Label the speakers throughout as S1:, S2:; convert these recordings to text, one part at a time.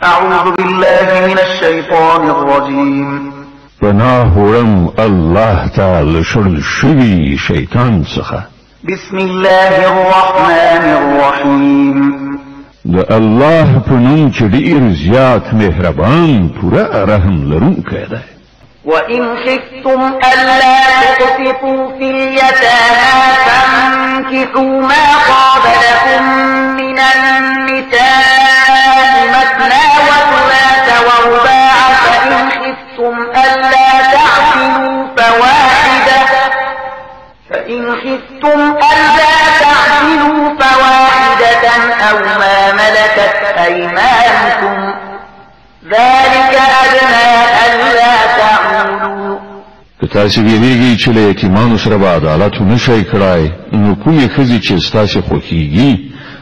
S1: أعوذ بالله من الشيطان الرجيم.
S2: پناهورم الله تعالی شل شوی شیطان څخه.
S1: بسم الله الرحمن الرحيم.
S2: د الله په نوم چې ډېر زیات مهربان پوره رحم لرونکی دی.
S1: وإن خفتم ألا تقسطوا في اليتامى فانكحوا ما طاب لكم من النساء مثنى وثلاث ورباع فإن خفتم ألا تعدلوا فواحدة أو ما ملكت أيمانكم ذلك أدنى ألا تعولوا.
S2: که تاسو ویریږئ چې له یتیمانو سره به عدالت ونشئ کړای نو کومې ښځې چې ستاسو خوښیږي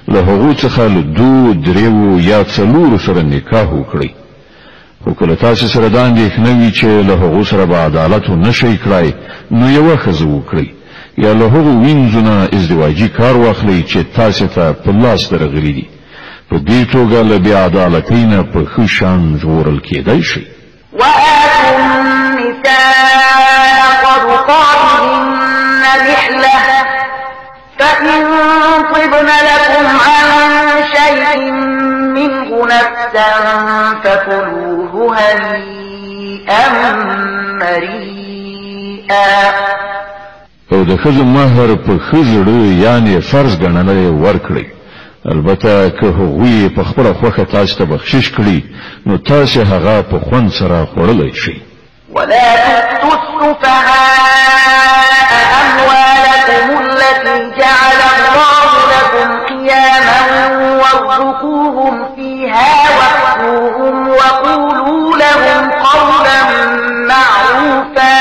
S2: له هغو څخه له 2 3 یا 4 سره نکاح وکړئ. خو کله تاسو سره دا اندېښنه وي چې له هغو سره به عدالت ونشئ کړای نو یوه ښځه وکړئ یا له هغو وینځو نه ازدواجي کار واخلئ چې تاسو ته په لاس درغلي دي. په دې توګه له بې عدالتۍ نه په ښه شان ژغورل کېدای شئ.
S1: وآتوا النساء صدقاتهن نحلة فإن طبن لكم عن شيء منه نفسا فكلوه هنيئا مريئا.
S2: او د ښځو مهر په ښه زړه یعنې فرض ګڼلی ورکړئ. البته که هغوی په خپله خوښه تاسو ته بخشش کړي نو تاسو هغه په خوند سره خوړلی شئ.
S1: ولا تؤتوا السفهاء أموالكم التي جعل الله لكم قياما وارزقوهم فيها واكسوهم وقولوا لهم قولا معروفا.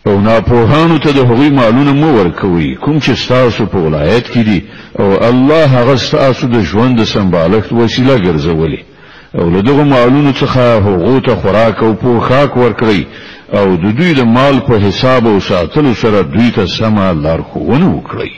S2: او ناپوهانو ته د هغوی مالونه مه ورکوئ کوم چې ستاسو په ولایت کې دي او الله هغه ستاسو د ژوند د سمبالښت وسیله ګرځولې او له دغو مالونو څخه هغو ته خوراک او پوښاک ورکړئ او د دوی د مال په حساب او ساتلو سره دوی ته سمه لارښوونه وکړئ.